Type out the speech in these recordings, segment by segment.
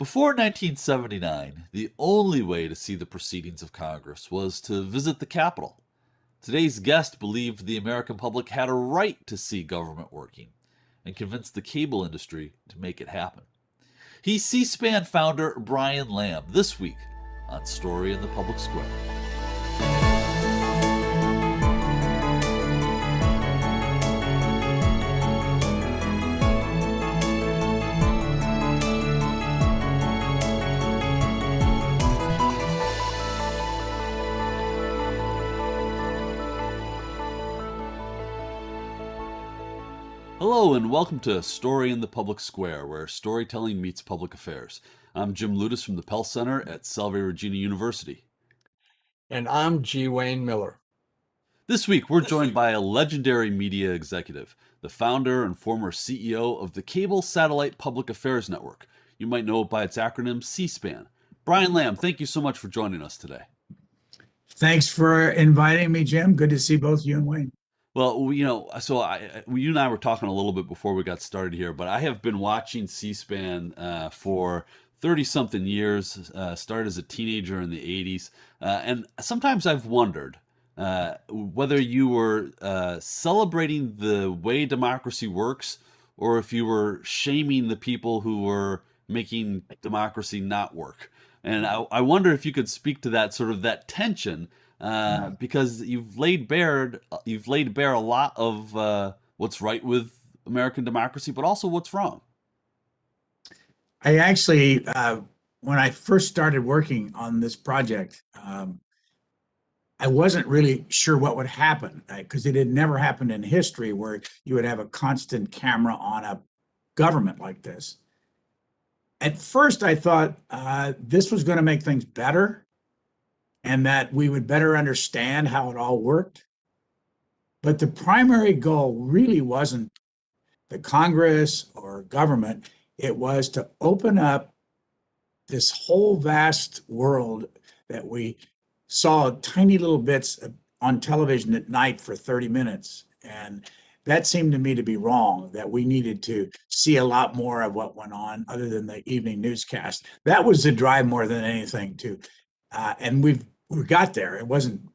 Before 1979, the only way to see the proceedings of Congress was to visit the Capitol. Today's guest believed the American public had a right to see government working and convinced the cable industry to make it happen. He's C-SPAN founder Brian Lamb this week on Story in the Public Square. Hello and welcome to Story in the Public Square, where storytelling meets public affairs. I'm Jim Ludis from the Pell Center at Salve Regina University. And I'm G. Wayne Miller. This week, we're joined by a legendary media executive, the founder and former CEO of the Cable Satellite Public Affairs Network. You might know it by its acronym C-SPAN. Brian Lamb, thank you so much for joining us today. Thanks for inviting me, Jim. Good to see both you and Wayne. Well, you and I were talking a little bit before we got started here, but I have been watching C-SPAN for 30-something years, started as a teenager in the 80s, and sometimes I've wondered whether you were celebrating the way democracy works or if you were shaming the people who were making democracy not work. And I wonder if you could speak to that sort of that tension, because you've laid bare a lot of what's right with American democracy, but also what's wrong. I actually, when I first started working on this project, I wasn't really sure what would happen, because it had never happened in history where you would have a constant camera on a government like this. At first, I thought this was going to make things better and that we would better understand how it all worked. But the primary goal really wasn't the Congress or government. It was to open up this whole vast world that we saw tiny little bits on television at night for 30 minutes. And that seemed to me to be wrong, that we needed to see a lot more of what went on other than the evening newscast. That was the drive more than anything, too. And we got there.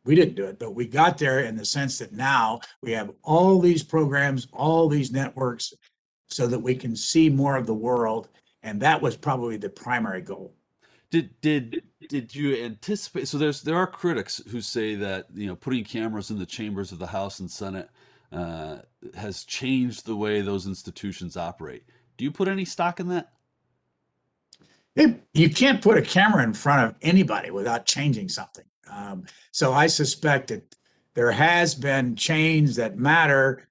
We didn't do it, but we got there in the sense that now we have all these programs, all these networks, so that we can see more of the world. And that was probably the primary goal. Did you anticipate? So there are critics who say that, putting cameras in the chambers of the House and Senate has changed the way those institutions operate. Do you put any stock in that? You can't put a camera in front of anybody without changing something. So I suspect that there has been change that matter.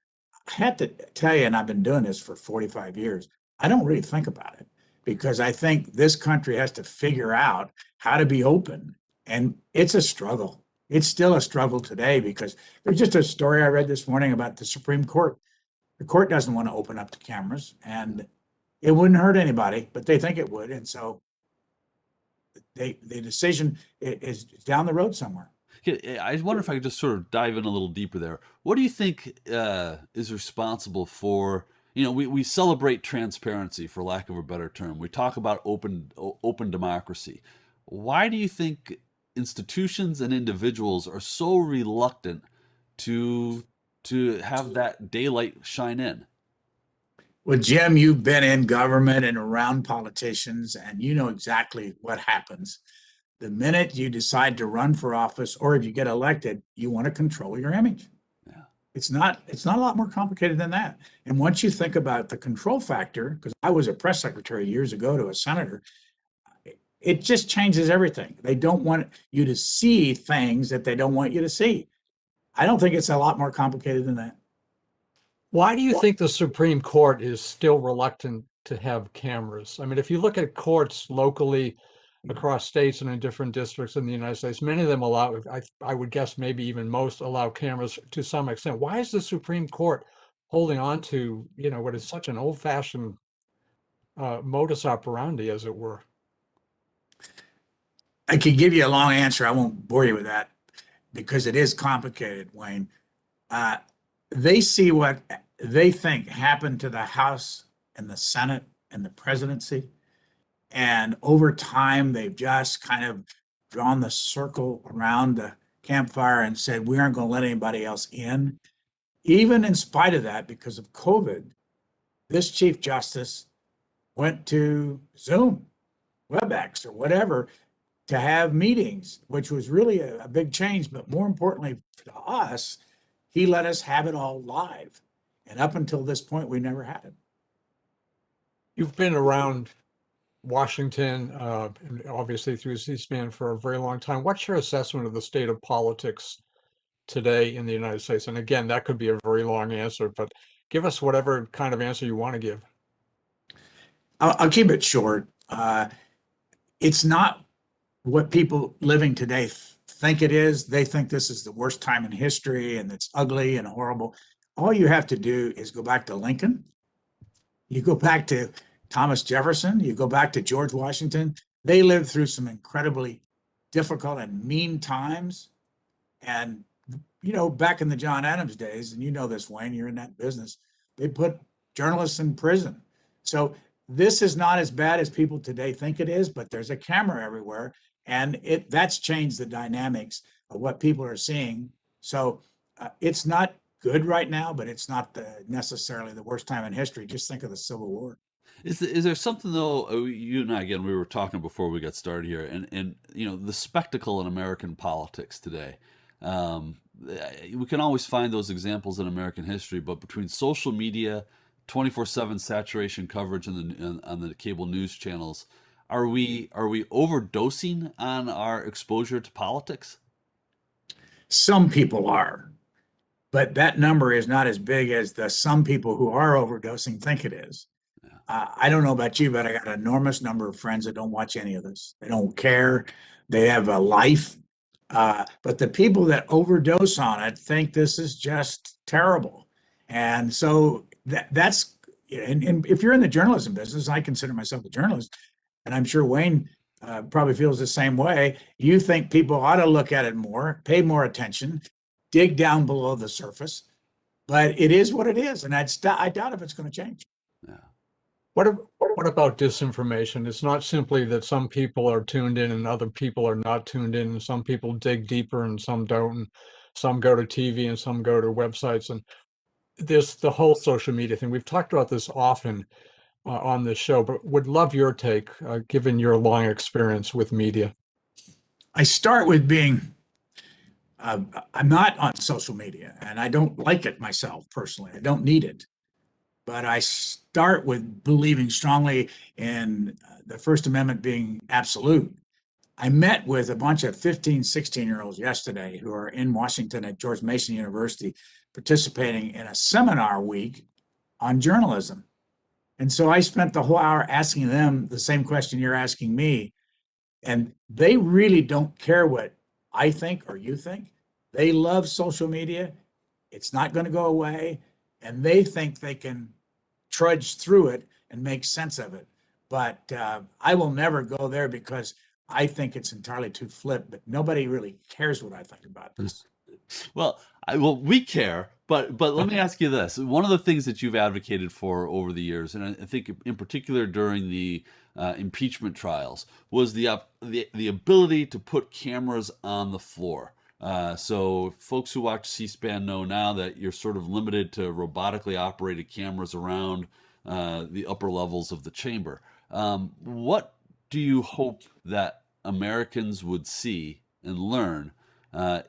I have to tell you, and I've been doing this for 45 years, I don't really think about it because I think this country has to figure out how to be open. And it's a struggle. It's still a struggle today because there's just a story I read this morning about the Supreme Court. The court doesn't want to open up the cameras, and it wouldn't hurt anybody, but they think it would. And so the decision is down the road somewhere. I wonder if I could just sort of dive in a little deeper there. What do you think is responsible for, we celebrate transparency, for lack of a better term. We talk about open democracy. Why do you think institutions and individuals are so reluctant to have that daylight shine in? Well, Jim, you've been in government and around politicians, and you know exactly what happens. The minute you decide to run for office, or if you get elected, you want to control your image. Yeah. It's not a lot more complicated than that. And once you think about the control factor, because I was a press secretary years ago to a senator, it just changes everything. They don't want you to see things that they don't want you to see. I don't think it's a lot more complicated than that. Why do you think the Supreme Court is still reluctant to have cameras? I mean, if you look at courts locally across states and in different districts in the United States, many of them allow, I would guess maybe even most allow cameras to some extent. Why is the Supreme Court holding on to, what is such an old-fashioned modus operandi, as it were? I could give you a long answer. I won't bore you with that because it is complicated, Wayne. They see what they think happened to the House and the Senate and the presidency. And over time, they've just kind of drawn the circle around the campfire and said, we aren't going to let anybody else in. Even in spite of that, because of COVID, this Chief Justice went to Zoom, WebEx, or whatever to have meetings, which was really a big change. But more importantly to us, he let us have it all live. And up until this point, we never had it. You've been around Washington, and obviously through C-SPAN for a very long time. What's your assessment of the state of politics today in the United States? And again, that could be a very long answer, but give us whatever kind of answer you want to give. I'll keep it short. It's not what people living today think it is. They think this is the worst time in history and it's ugly and horrible. All you have to do is go back to Lincoln. You go back to Thomas Jefferson. You go back to George Washington. They lived through some incredibly difficult and mean times. And, you know, back in the John Adams days, and you know this, Wayne, you're in that business, they put journalists in prison. So this is not as bad as people today think it is, but there's a camera everywhere. And that's changed the dynamics of what people are seeing. So it's not good right now, but it's not necessarily the worst time in history. Just think of the Civil War. Is there something though? You and I, again, we were talking before we got started here, and you know, the spectacle in American politics today. We can always find those examples in American history, but between social media, 24/7 saturation coverage on the cable news channels, are we overdosing on our exposure to politics? Some people are, but that number is not as big as the some people who are overdosing think it is. I don't know about you, but I got an enormous number of friends that don't watch any of this. They don't care. They have a life. But the people that overdose on it think this is just terrible. And so that's, and if you're in the journalism business, I consider myself a journalist, and I'm sure Wayne probably feels the same way. You think people ought to look at it more, pay more attention, dig down below the surface. But it is what it is. And I doubt if it's going to change. Yeah. What about disinformation? It's not simply that some people are tuned in and other people are not tuned in, and some people dig deeper and some don't, and some go to TV and some go to websites. And there's the whole social media thing. We've talked about this often on this show, but would love your take, given your long experience with media. I start with being, I'm not on social media and I don't like it myself personally. I don't need it. But I start with believing strongly in the First Amendment being absolute. I met with a bunch of 15, 16-year-olds yesterday who are in Washington at George Mason University participating in a seminar week on journalism. And so I spent the whole hour asking them the same question you're asking me. And they really don't care what I think or you think. They love social media. It's not going to go away. And they think they can trudge through it and make sense of it. But I will never go there because I think it's entirely too flip, but nobody really cares what I think about this. Well, we care, but let me ask you this: one of the things that you've advocated for over the years, and I think in particular during the impeachment trials, was the ability to put cameras on the floor. So folks who watch C-SPAN know now that you're sort of limited to robotically operated cameras around the upper levels of the chamber. What do you hope that Americans would see and learn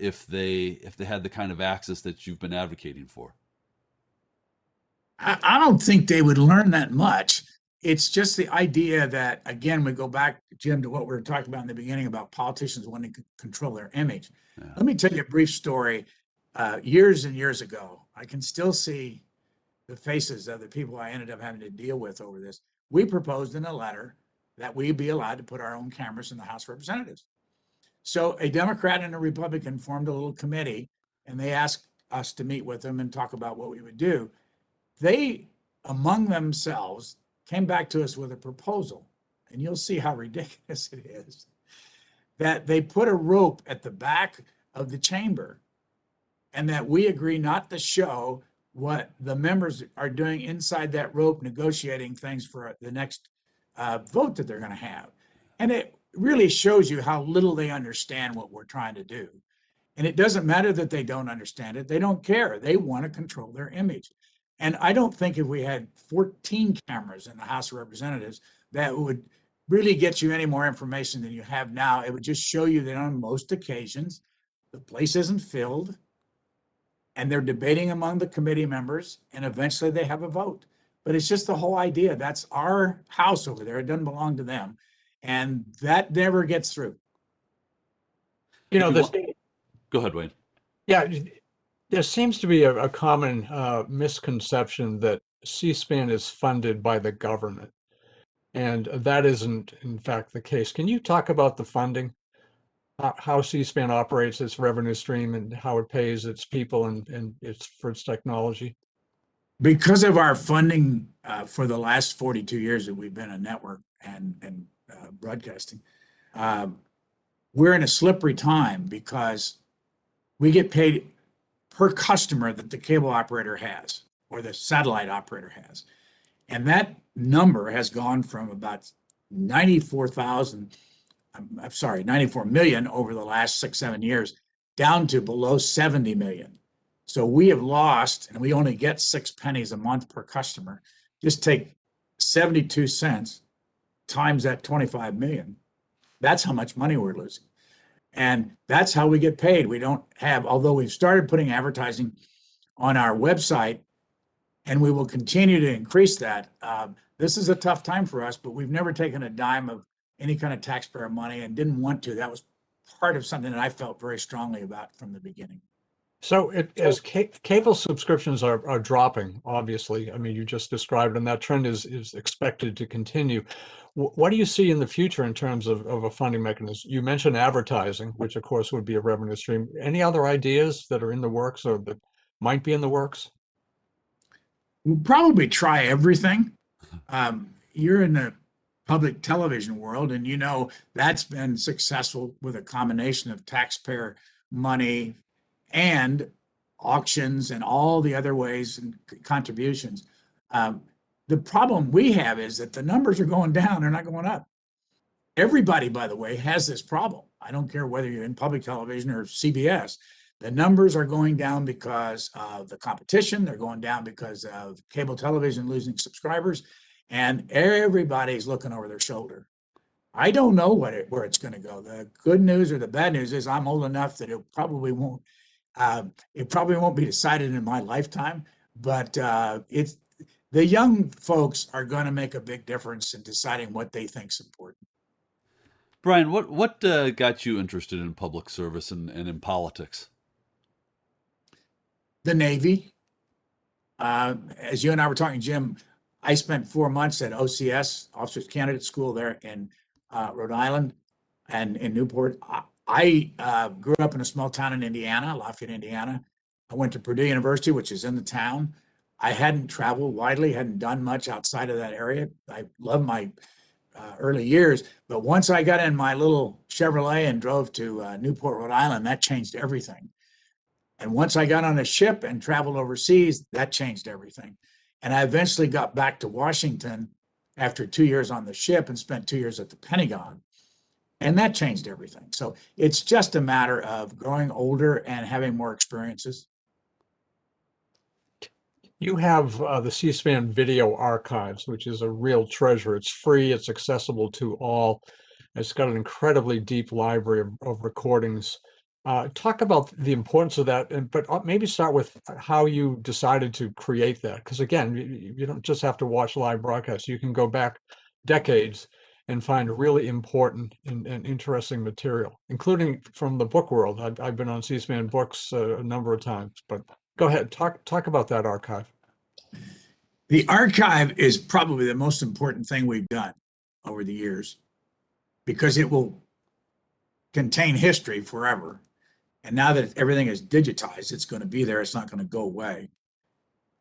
if they had the kind of access that you've been advocating for? I don't think they would learn that much. It's just the idea that, again, we go back, Jim, to what we were talking about in the beginning about politicians wanting to control their image. Yeah. Let me tell you a brief story. Years and years ago, I can still see the faces of the people I ended up having to deal with over this. We proposed in a letter that we be allowed to put our own cameras in the House of Representatives. So a Democrat and a Republican formed a little committee, and they asked us to meet with them and talk about what we would do. They, among themselves, came back to us with a proposal, and you'll see how ridiculous it is, that they put a rope at the back of the chamber, and that we agree not to show what the members are doing inside that rope, negotiating things for the next vote that they're going to have. And it really shows you how little they understand what we're trying to do. And it doesn't matter that they don't understand it. They don't care. They want to control their image. And I don't think if we had 14 cameras in the House of Representatives, that would really get you any more information than you have now. It would just show you that on most occasions, the place isn't filled and they're debating among the committee members, and eventually they have a vote. But it's just the whole idea. That's our house over there. It doesn't belong to them. And that never gets through. You know, this, Go ahead, Wayne. yeah, there seems to be a common misconception that C-SPAN is funded by the government. And that isn't, in fact, the case. Can you talk about the funding, how C-SPAN operates its revenue stream and how it pays its people and for its technology? Because of our funding for the last 42 years that we've been a network and broadcasting, we're in a slippery time because we get paid per customer that the cable operator has or the satellite operator has. And that number has gone from about 94 million over the last 6-7 years down to below 70 million. So we have lost, and we only get 6 pennies a month per customer. Just take 72 cents times that 25 million. That's how much money we're losing. And that's how we get paid. We don't have, although we've started putting advertising on our website, and we will continue to increase that. This is a tough time for us, but we've never taken a dime of any kind of taxpayer money and didn't want to. That was part of something that I felt very strongly about from the beginning. So as cable subscriptions are dropping, obviously, I mean, you just described, and that trend is expected to continue. What do you see in the future in terms of a funding mechanism? You mentioned advertising, which of course would be a revenue stream. Any other ideas that are in the works or that might be in the works? We'll probably try everything. You're in the public television world, and you know that's been successful with a combination of taxpayer money and auctions and all the other ways and contributions. The problem we have is that the numbers are going down, they're not going up. Everybody, by the way, has this problem. I don't care whether you're in public television or CBS. The numbers are going down because of the competition. They're going down because of cable television losing subscribers, and everybody's looking over their shoulder. I don't know where it's going to go. The good news or the bad news is I'm old enough that it probably won't be decided in my lifetime, but it's the young folks are going to make a big difference in deciding what they think is important. Brian, what got you interested in public service and in politics? The Navy. As you and I were talking, Jim, I spent 4 months at OCS, Officers Candidate School there in Rhode Island and in Newport. I grew up in a small town in Indiana, Lafayette, Indiana. I went to Purdue University, which is in the town. I hadn't traveled widely, hadn't done much outside of that area. I love my early years, but once I got in my little Chevrolet and drove to Newport, Rhode Island, that changed everything. And once I got on a ship and traveled overseas, that changed everything. And I eventually got back to Washington after 2 years on the ship and spent 2 years at the Pentagon. And that changed everything. So it's just a matter of growing older and having more experiences. You have the C-SPAN video archives, which is a real treasure. It's free, it's accessible to all. It's got an incredibly deep library of recordings. Talk about the importance of that, but maybe start with how you decided to create that. Because again, you don't just have to watch live broadcasts. You can go back decades and find really important and interesting material, including from the book world. I've been on C-SPAN books a number of times, but go ahead, talk about that archive. The archive is probably the most important thing we've done over the years because it will contain history forever. And now that everything is digitized, it's going to be there. It's not going to go away.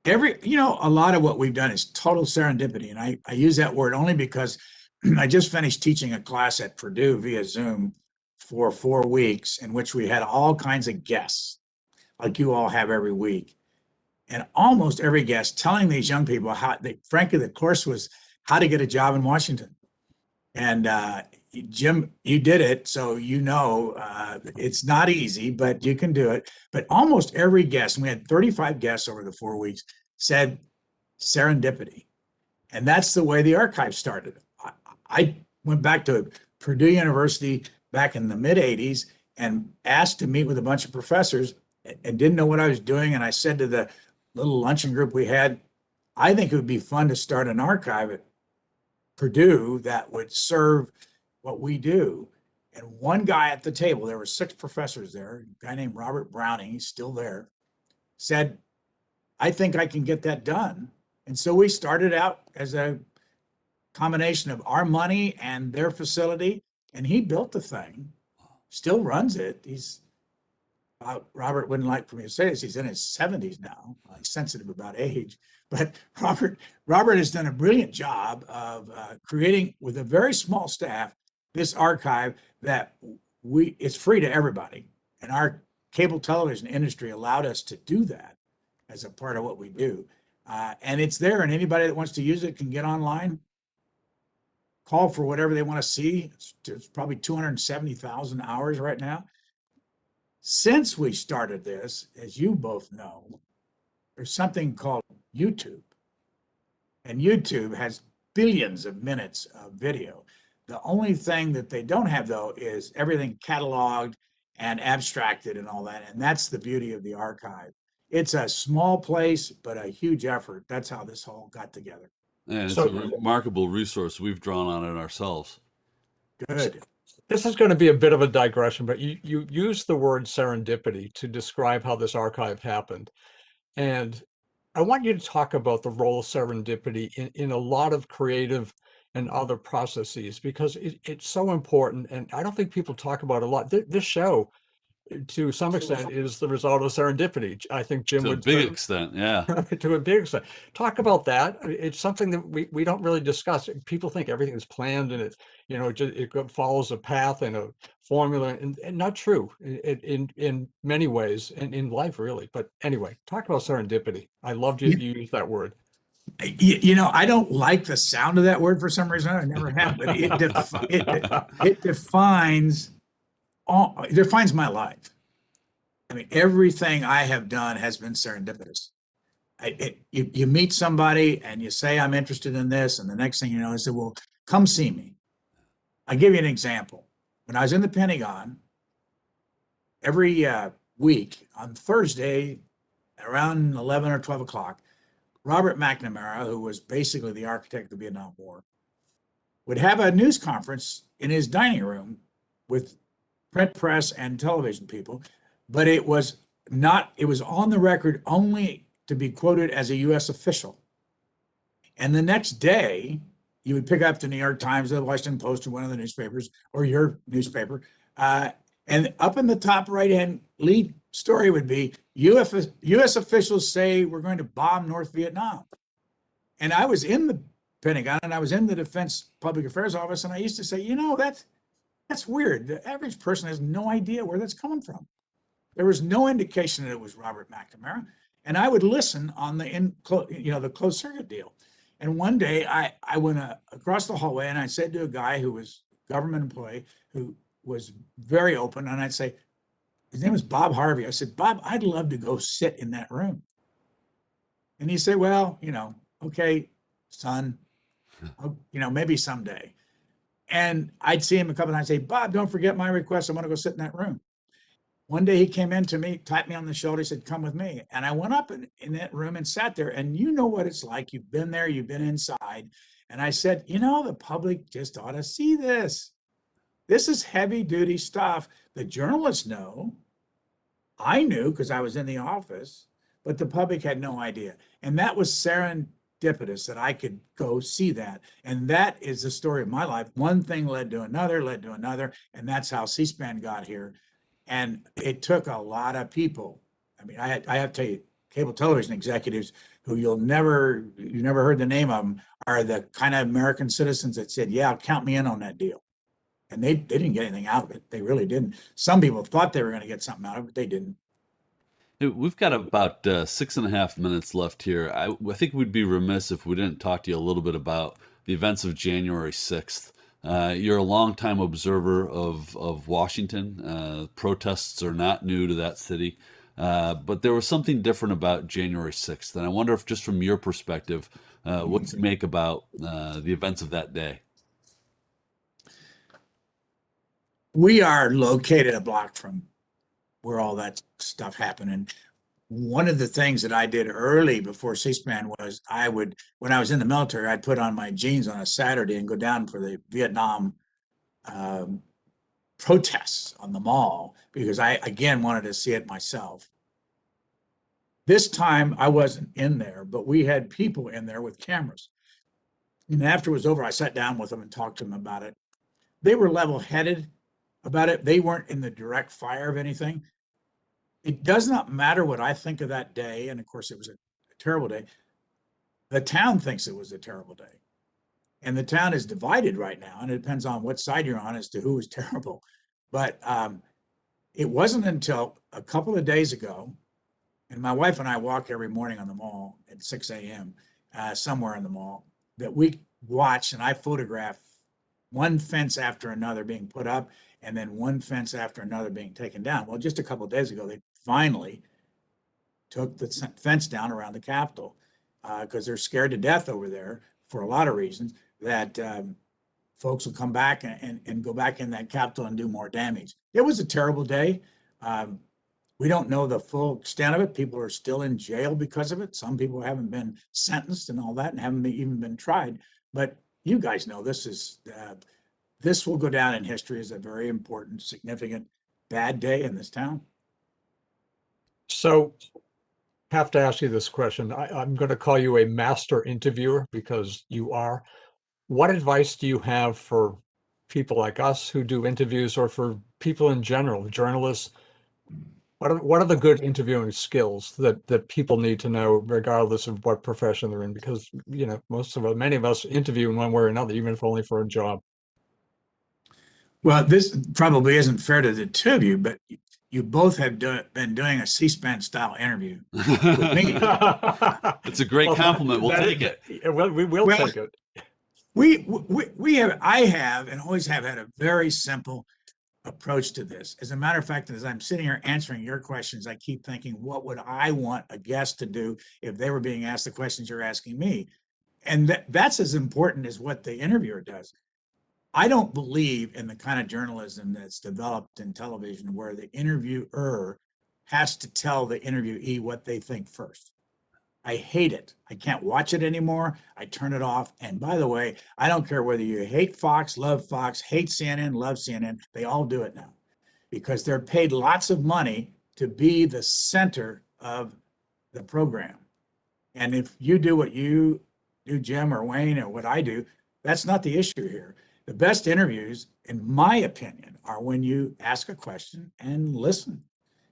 A lot of what we've done is total serendipity. And I use that word only because I just finished teaching a class at Purdue via Zoom for 4 weeks in which we had all kinds of guests, like you all have every week. And almost every guest telling these young people frankly, the course was how to get a job in Washington. And Jim, you did it, so it's not easy, but you can do it. But almost every guest, and we had 35 guests over the 4 weeks, said serendipity. And that's the way the archive started. I went back to Purdue University back in the mid 80s and asked to meet with a bunch of professors and didn't know what I was doing. And I said to the little luncheon group we had, I think it would be fun to start an archive at Purdue that would serve what we do. And one guy at the table, there were 6 professors there, a guy named Robert Browning, he's still there, said, I think I can get that done. And so we started out as a combination of our money and their facility, and he built the thing, still runs it. Robert wouldn't like for me to say this. He's in his 70s now. He's sensitive about age, but Robert has done a brilliant job of creating, with a very small staff, this archive that it's free to everybody. And our cable television industry allowed us to do that as a part of what we do. And it's there, and anybody that wants to use it can get online, call for whatever they want to see. It's probably 270,000 hours right now. Since we started this, as you both know, there's something called YouTube. And YouTube has billions of minutes of video. The only thing that they don't have, though, is everything cataloged and abstracted and all that. And that's the beauty of the archive. It's a small place, but a huge effort. That's how this all got together. And it's So- a remarkable resource. We've drawn on it ourselves. Good. This is going to be a bit of a digression, but you use the word serendipity to describe how this archive happened. And I want you to talk about the role of serendipity in a lot of creative and other processes, because it's so important. And I don't think people talk about it a lot. This show, to some extent, is the result of serendipity. I think Jim To a would big say- extent, yeah. to a big extent. Talk about that. It's something that we don't really discuss. People think everything is planned and it follows a path and a formula, and not true in many ways, and in life really. But anyway, talk about serendipity. I loved you use that word. I don't like the sound of that word for some reason. I never have, but it defines my life. I mean, everything I have done has been serendipitous. You meet somebody and you say, I'm interested in this. And the next thing you know, I say, well, come see me. I'll give you an example. When I was in the Pentagon, every week on Thursday around 11 or 12 o'clock, Robert McNamara, who was basically the architect of the Vietnam War, would have a news conference in his dining room with print press and television people, but it was on the record only to be quoted as a U.S. official. And the next day, you would pick up the New York Times, the Washington Post, or one of the newspapers, or your newspaper, and up in the top right-hand lead story would be, U.S. officials say we're going to bomb North Vietnam. And I was in the Pentagon, and I was in the Defense Public Affairs Office, and I used to say, that's weird. The average person has no idea where that's coming from. There was no indication that it was Robert McNamara. And I would listen on the closed circuit deal. And one day I went across the hallway and I said to a guy who was a government employee who was very open, and I'd say, his name was Bob Harvey. I said, Bob, I'd love to go sit in that room. And he said, well, okay, son, maybe someday. And I'd see him a couple of times and say, Bob, don't forget my request. I want to go sit in that room. One day he came in to me, tapped me on the shoulder, he said, come with me. And I went up in that room and sat there. And you know what it's like. You've been there, you've been inside. And I said, the public just ought to see this. This is heavy duty stuff. The journalists know. I knew because I was in the office, but the public had no idea. And that was serendipitous that I could go see that. And that is the story of my life. One thing led to another, and that's how C-SPAN got here. And it took a lot of people. I mean, I have to tell you, cable television executives who you never heard the name of them are the kind of American citizens that said, yeah, count me in on that deal. And they didn't get anything out of it. They really didn't. Some people thought they were going to get something out of it, but they didn't. We've got about 6.5 minutes left here. I think we'd be remiss if we didn't talk to you a little bit about the events of January 6th. You're a longtime observer of Washington. Protests are not new to that city, but there was something different about January 6th. And I wonder if, just from your perspective, what you make about the events of that day. We are located a block from where all that stuff happened. And one of the things that I did early before C-SPAN was when I was in the military, I'd put on my jeans on a Saturday and go down for the Vietnam um, protests on the mall because I, again, wanted to see it myself. This time I wasn't in there, but we had people in there with cameras. And after it was over, I sat down with them and talked to them about it. They were level-headed about it. They weren't in the direct fire of anything. It does not matter what I think of that day. And of course, it was a terrible day. The town thinks it was a terrible day. And the town is divided right now. And it depends on what side you're on as to who was terrible. But it wasn't until a couple of days ago, and my wife and I walk every morning on the mall at 6 a.m. Somewhere in the mall, that we watch and I photograph one fence after another being put up and then one fence after another being taken down. Well, just a couple of days ago, they finally took the fence down around the Capitol because they're scared to death over there for a lot of reasons that folks will come back and go back in that Capitol and do more damage. It was a terrible day. We don't know the full extent of it. People are still in jail because of it. Some people haven't been sentenced and all that and haven't even been tried. But you guys know this will go down in history as a very important, significant, bad day in this town. So have to ask you this question. I'm going to call you a master interviewer because you are. What advice do you have for people like us who do interviews or for people in general, journalists? What are the good interviewing skills that people need to know, regardless of what profession they're in? Because, many of us interview in one way or another, even if only for a job. Well, this probably isn't fair to the two of you, but you both have been doing a C-SPAN style interview with me. It's a great compliment. We'll take it. We will take it. I have and always have had a very simple approach to this. As a matter of fact, as I'm sitting here answering your questions, I keep thinking, what would I want a guest to do if they were being asked the questions you're asking me? And that's as important as what the interviewer does. I don't believe in the kind of journalism that's developed in television where the interviewer has to tell the interviewee what they think first. I hate it. I can't watch it anymore. I turn it off. And by the way, I don't care whether you hate Fox, love Fox, hate CNN, love CNN. They all do it now because they're paid lots of money to be the center of the program. And if you do what you do, Jim or Wayne, or what I do, that's not the issue here. The best interviews, in my opinion, are when you ask a question and listen.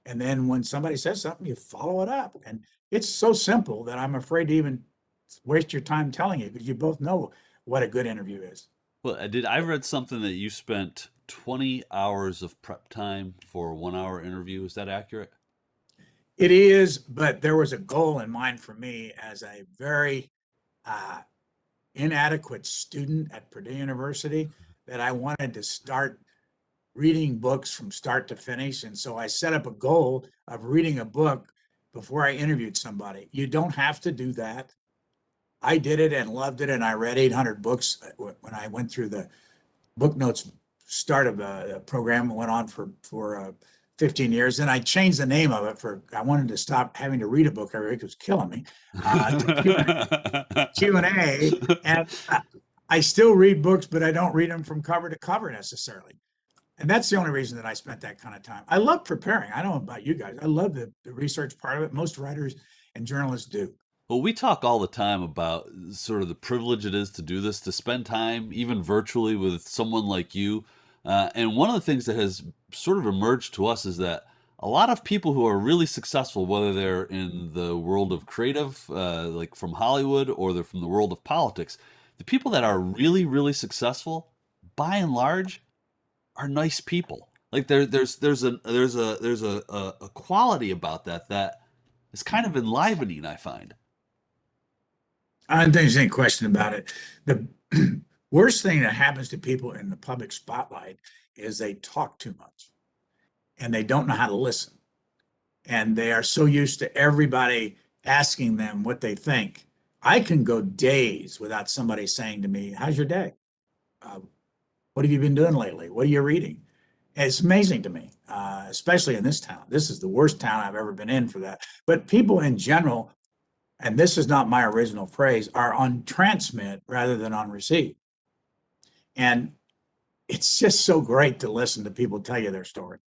And then when somebody says something, you follow it up. And it's so simple that I'm afraid to even waste your time telling you because you both know what a good interview is. Well, I read something that you spent 20 hours of prep time for a 1 hour interview. Is that accurate? It is, but there was a goal in mind for me as a very inadequate student at Purdue University that I wanted to start reading books from start to finish. And so I set up a goal of reading a book before I interviewed somebody. You don't have to do that. I did it and loved it. And I read 800 books when I went through the Booknotes start of a program that went on for 15 years. Then I changed the name of it I wanted to stop having to read a book every week. It was killing me. Q&A. And I still read books, but I don't read them from cover to cover necessarily. And that's the only reason that I spent that kind of time. I love preparing. I don't know about you guys. I love the research part of it. Most writers and journalists do. Well, we talk all the time about sort of the privilege it is to do this, to spend time, even virtually, with someone like you. And one of the things that has sort of emerged to us is that a lot of people who are really successful, whether they're in the world of creative, like from Hollywood, or they're from the world of politics, the people that are really, really successful, by and large, are nice people. Like there's a quality about that is kind of enlivening, I find. I don't think there's any question about it. Worst thing that happens to people in the public spotlight is they talk too much and they don't know how to listen. And they are so used to everybody asking them what they think. I can go days without somebody saying to me, how's your day? What have you been doing lately? What are you reading? And it's amazing to me, especially in this town. This is the worst town I've ever been in for that. But people in general, and this is not my original phrase, are on transmit rather than on receive. And it's just so great to listen to people tell you their story.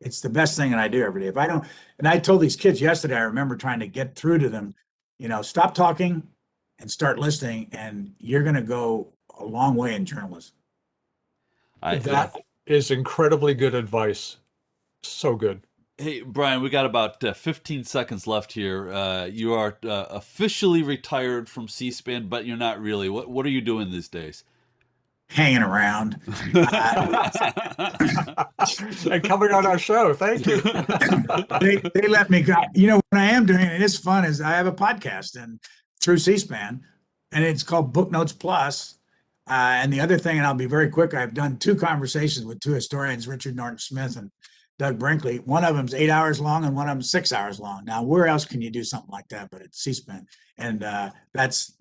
It's the best thing that I do every day. If I don't, and I told these kids yesterday, I remember trying to get through to them, stop talking and start listening, and you're going to go a long way in journalism. That is incredibly good advice. So good. Hey, Brian, we got about 15 seconds left here. You are officially retired from C-SPAN, but you're not really. What are you doing these days? Hanging around. And coming on our show. Thank you. They let me go. What I am doing, and it's fun, is I have a podcast and through C-SPAN, and it's called Booknotes Plus. And the other thing, and I'll be very quick, I've done 2 conversations with 2 historians, Richard Norton Smith and Doug Brinkley. One of them's 8 hours long and one of them's 6 hours long. Now, where else can you do something like that but at C-SPAN? And that's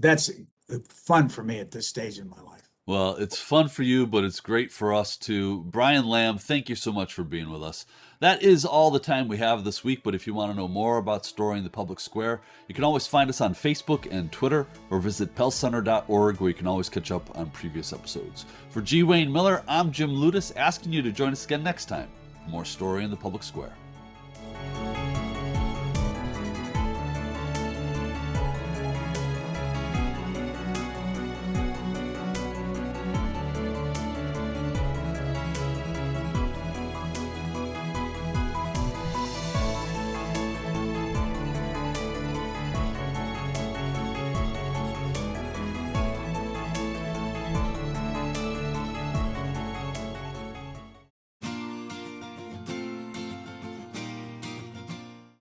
fun for me at this stage in my life. Well, it's fun for you, but it's great for us too. Brian Lamb, thank you so much for being with us. That is all the time we have this week, but if you want to know more about storing the public square, you can always find us on Facebook and Twitter, or visit pellcenter.org, where you can always catch up on previous episodes. For G. Wayne Miller, I'm Jim Ludis, asking you to join us again next time for more Story in the Public Square.